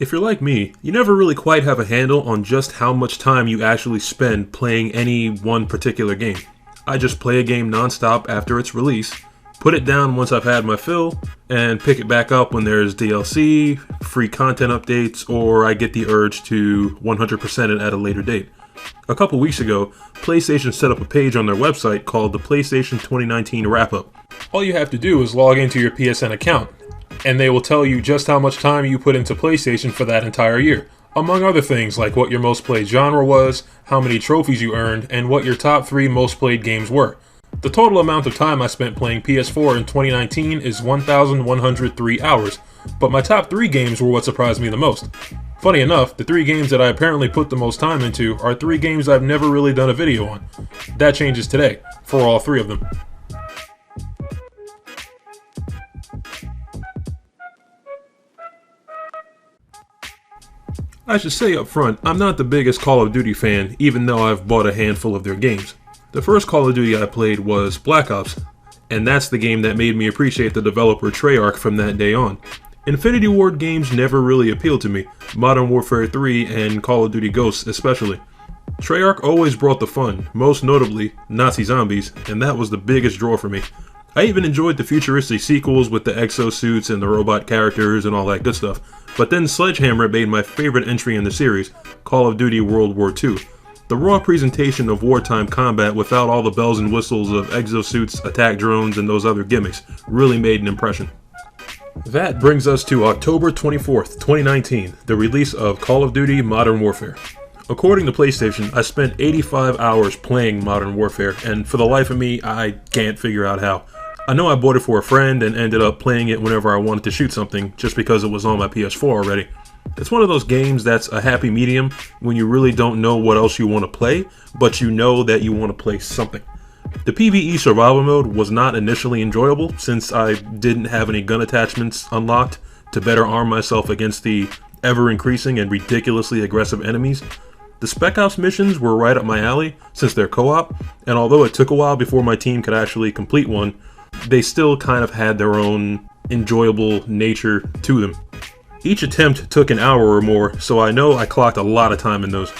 If you're like me, you never really quite have a handle on just how much time you actually spend playing any one particular game. I just play a game non-stop after its release, put it down once I've had my fill, and pick it back up when there's DLC, free content updates, or I get the urge to 100% it at a later date. A couple weeks ago, PlayStation set up a page on their website called the PlayStation 2019 Wrap-Up. All you have to do is log into your PSN account, and they will tell you just how much time you put into PlayStation for that entire year, among other things like what your most played genre was, how many trophies you earned, and what your top 3 most played games were. The total amount of time I spent playing PS4 in 2019 is 1,103 hours, but my top 3 games were what surprised me the most. Funny enough, the 3 games that I apparently put the most time into are 3 games I've never really done a video on. That changes today, for all 3 of them. I should say up front, I'm not the biggest Call of Duty fan, even though I've bought a handful of their games. The first Call of Duty I played was Black Ops, and that's the game that made me appreciate the developer Treyarch from that day on. Infinity Ward games never really appealed to me, Modern Warfare 3 and Call of Duty Ghosts especially. Treyarch always brought the fun, most notably Nazi zombies, and that was the biggest draw for me. I even enjoyed the futuristic sequels with the exosuits and the robot characters and all that good stuff. But then Sledgehammer made my favorite entry in the series, Call of Duty World War II. The raw presentation of wartime combat without all the bells and whistles of exosuits, attack drones, and those other gimmicks really made an impression. That brings us to October 24th, 2019, the release of Call of Duty Modern Warfare. According to PlayStation, I spent 85 hours playing Modern Warfare, and for the life of me, I can't figure out how. I know I bought it for a friend and ended up playing it whenever I wanted to shoot something, just because it was on my PS4 already. It's one of those games that's a happy medium when you really don't know what else you want to play, but you know that you want to play something. The PvE survival mode was not initially enjoyable since I didn't have any gun attachments unlocked to better arm myself against the ever-increasing and ridiculously aggressive enemies. The Spec Ops missions were right up my alley since they're co-op, and although it took a while before my team could actually complete one, they still kind of had their own enjoyable nature to them. Each attempt took an hour or more, so I know I clocked a lot of time in those.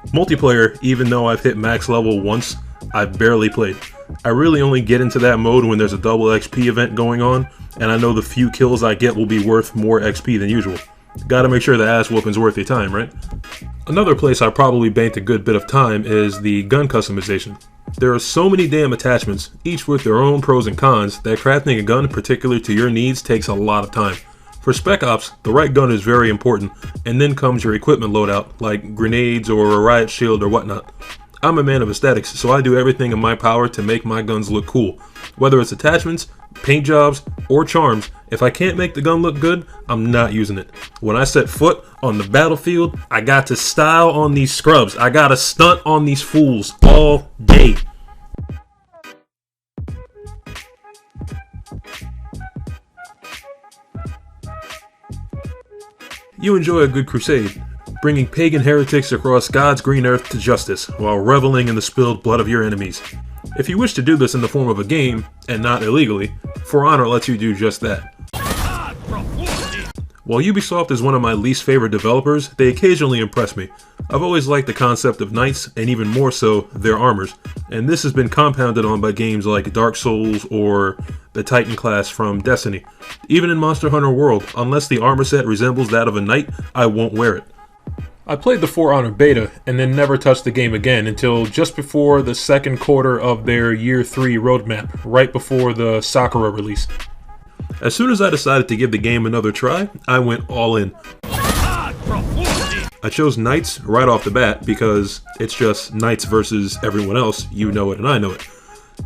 Multiplayer, even though I've hit max level once, I've barely played. I really only get into that mode when there's a double XP event going on, and I know the few kills I get will be worth more XP than usual. Gotta make sure the ass whooping's worth your time, right? Another place I probably banked a good bit of time is the gun customization. There are so many damn attachments, each with their own pros and cons, that crafting a gun particular to your needs takes a lot of time. For Spec Ops, the right gun is very important, and then comes your equipment loadout, like grenades or a riot shield or whatnot. I'm a man of aesthetics, so I do everything in my power to make my guns look cool. Whether it's attachments, paint jobs, or charms, if I can't make the gun look good, I'm not using it. When I set foot on the battlefield, I got to style on these scrubs. I gotta stunt on these fools all day. You enjoy a good crusade, bringing pagan heretics across God's green earth to justice, while reveling in the spilled blood of your enemies. If you wish to do this in the form of a game, and not illegally, For Honor lets you do just that. While Ubisoft is one of my least favorite developers, they occasionally impress me. I've always liked the concept of knights, and even more so, their armors, and this has been compounded on by games like Dark Souls or the Titan class from Destiny. Even in Monster Hunter World, unless the armor set resembles that of a knight, I won't wear it. I played the For Honor beta and then never touched the game again until just before the second quarter of their Year 3 roadmap, right before the Sakura release. As soon as I decided to give the game another try, I went all in. I chose Knights right off the bat because it's just Knights versus everyone else, you know it and I know it.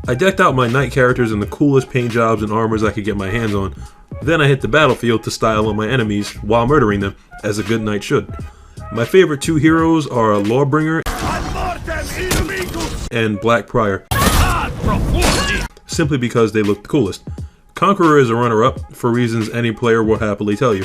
I decked out my Knight characters in the coolest paint jobs and armors I could get my hands on. Then I hit the battlefield to style on my enemies while murdering them, as a good knight should. My favorite 2 heroes are Lawbringer and Black Prior, simply because they look the coolest. Conqueror is a runner-up, for reasons any player will happily tell you.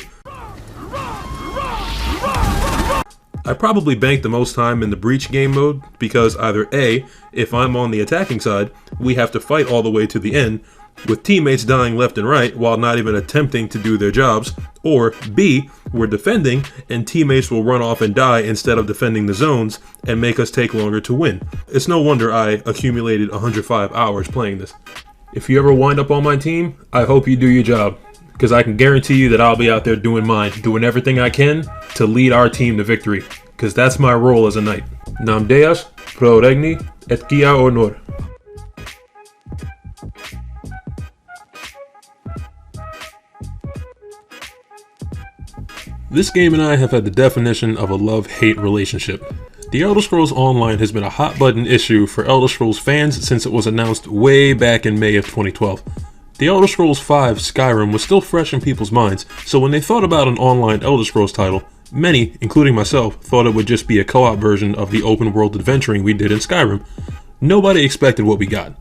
I probably banked the most time in the Breach game mode, because either A, if I'm on the attacking side, we have to fight all the way to the end, with teammates dying left and right while not even attempting to do their jobs, or B, we're defending and teammates will run off and die instead of defending the zones and make us take longer to win. It's no wonder I accumulated 105 hours playing this. If you ever wind up on my team, I hope you do your job, because I can guarantee you that I'll be out there doing mine, doing everything I can to lead our team to victory, because that's my role as a knight. Nam Deus, pro regni, et quia honor. This game and I have had the definition of a love-hate relationship. The Elder Scrolls Online has been a hot-button issue for Elder Scrolls fans since it was announced way back in May of 2012. The Elder Scrolls V Skyrim was still fresh in people's minds, so when they thought about an online Elder Scrolls title, many, including myself, thought it would just be a co-op version of the open-world adventuring we did in Skyrim. Nobody expected what we got.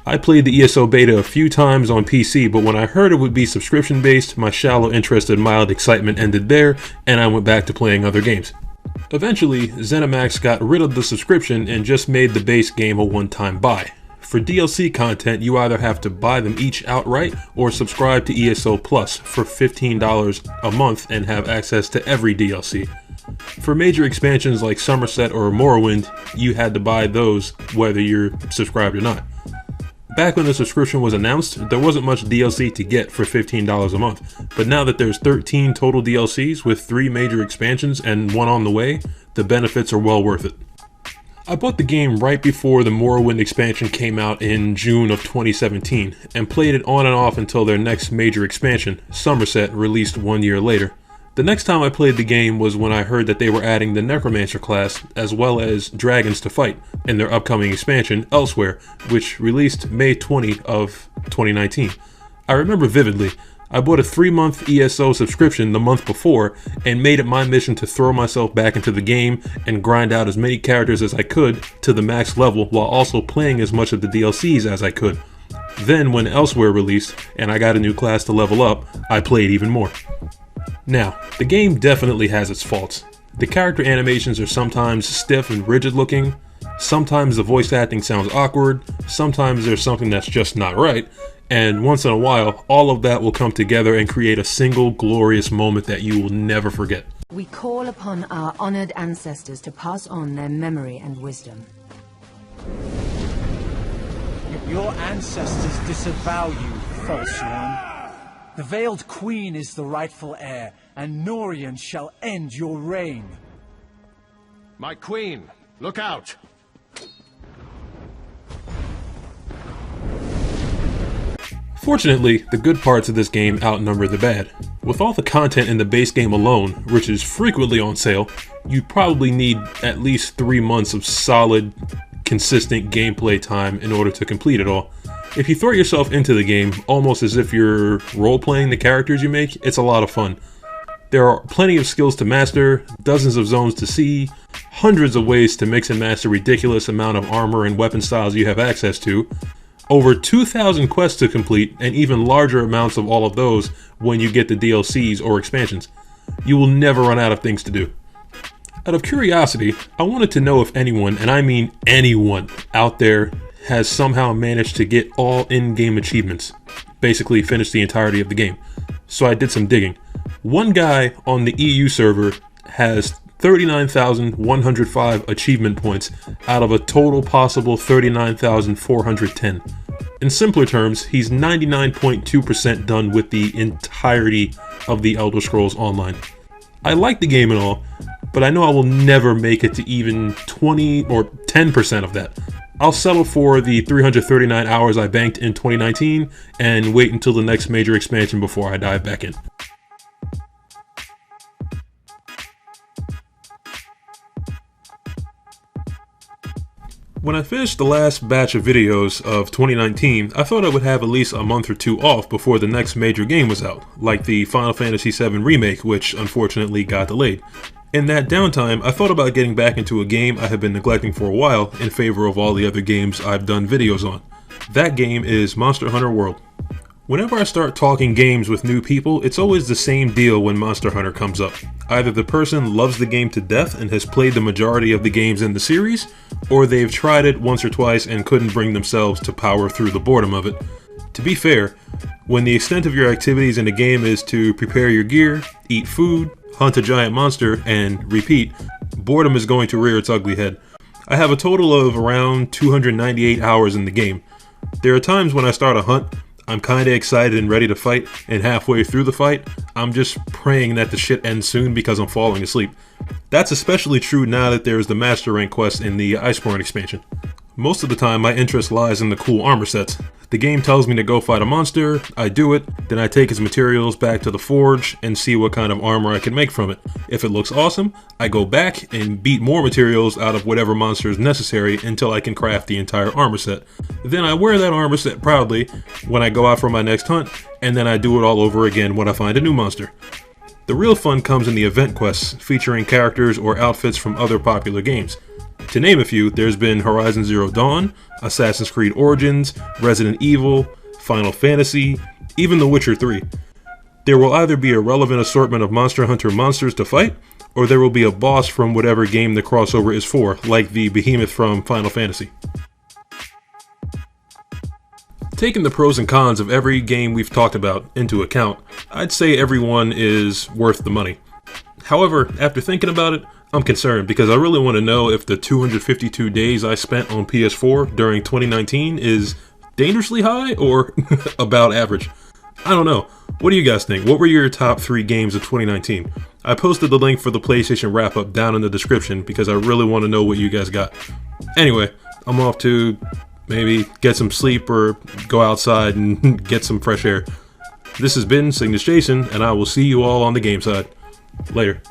I played the ESO beta a few times on PC, but when I heard it would be subscription-based, my shallow interest and mild excitement ended there, and I went back to playing other games. Eventually, ZeniMax got rid of the subscription and just made the base game a one-time buy. For DLC content, you either have to buy them each outright or subscribe to ESO Plus for $15 a month and have access to every DLC. For major expansions like Somerset or Morrowind, you had to buy those whether you're subscribed or not. Back when the subscription was announced, there wasn't much DLC to get for $15 a month, but now that there's 13 total DLCs with 3 major expansions and 1 on the way, the benefits are well worth it. I bought the game right before the Morrowind expansion came out in June of 2017, and played it on and off until their next major expansion, Somerset, released 1 year later. The next time I played the game was when I heard that they were adding the Necromancer class as well as dragons to fight in their upcoming expansion, Elsewhere, which released May 20 of 2019. I remember vividly, I bought a 3-month ESO subscription the month before and made it my mission to throw myself back into the game and grind out as many characters as I could to the max level while also playing as much of the DLCs as I could. Then when Elsewhere released and I got a new class to level up, I played even more. Now, the game definitely has its faults. The character animations are sometimes stiff and rigid looking, sometimes the voice acting sounds awkward, sometimes there's something that's just not right, and once in a while, all of that will come together and create a single glorious moment that you will never forget. We call upon our honored ancestors to pass on their memory and wisdom. Your ancestors disavow you, false one. The Veiled Queen is the rightful heir, and Norian shall end your reign. My queen, look out! Fortunately, the good parts of this game outnumber the bad. With all the content in the base game alone, which is frequently on sale, you probably need at least 3 months of solid, consistent gameplay time in order to complete it all. If you throw yourself into the game, almost as if you're role-playing the characters you make, it's a lot of fun. There are plenty of skills to master, dozens of zones to see, hundreds of ways to mix and match a ridiculous amount of armor and weapon styles you have access to, over 2,000 quests to complete, and even larger amounts of all of those when you get the DLCs or expansions. You will never run out of things to do. Out of curiosity, I wanted to know if anyone, and I mean anyone, out there has somehow managed to get all in-game achievements. Basically finish the entirety of the game. So I did some digging. One guy on the EU server has 39,105 achievement points out of a total possible 39,410. In simpler terms, he's 99.2% done with the entirety of the Elder Scrolls Online. I like the game and all, but I know I will never make it to even 20 or 10% of that. I'll settle for the 339 hours I banked in 2019 and wait until the next major expansion before I dive back in. When I finished the last batch of videos of 2019, I thought I would have at least a month or 2 off before the next major game was out, like the Final Fantasy VII Remake, which unfortunately got delayed. In that downtime, I thought about getting back into a game I have been neglecting for a while in favor of all the other games I've done videos on. That game is Monster Hunter World. Whenever I start talking games with new people, it's always the same deal when Monster Hunter comes up. Either the person loves the game to death and has played the majority of the games in the series, or they've tried it once or twice and couldn't bring themselves to power through the boredom of it. To be fair, when the extent of your activities in the game is to prepare your gear, eat food, hunt a giant monster, and repeat, boredom is going to rear its ugly head. I have a total of around 298 hours in the game. There are times when I start a hunt, I'm kinda excited and ready to fight, and halfway through the fight, I'm just praying that the shit ends soon because I'm falling asleep. That's especially true now that there's the Master Rank quest in the Iceborne expansion. Most of the time, my interest lies in the cool armor sets. The game tells me to go fight a monster, I do it, then I take its materials back to the forge and see what kind of armor I can make from it. If it looks awesome, I go back and beat more materials out of whatever monster is necessary until I can craft the entire armor set. Then I wear that armor set proudly when I go out for my next hunt, and then I do it all over again when I find a new monster. The real fun comes in the event quests, featuring characters or outfits from other popular games. To name a few, there's been Horizon Zero Dawn, Assassin's Creed Origins, Resident Evil, Final Fantasy, even The Witcher 3. There will either be a relevant assortment of Monster Hunter monsters to fight, or there will be a boss from whatever game the crossover is for, like the behemoth from Final Fantasy. Taking the pros and cons of every game we've talked about into account, I'd say every one is worth the money. However, after thinking about it, I'm concerned because I really want to know if the 252 days I spent on PS4 during 2019 is dangerously high or about average. I don't know. What do you guys think? What were your top 3 games of 2019? I posted the link for the PlayStation wrap-up down in the description because I really want to know what you guys got. Anyway, I'm off to maybe get some sleep or go outside and get some fresh air. This has been Cygnus Jason, and I will see you all on the game side. Later.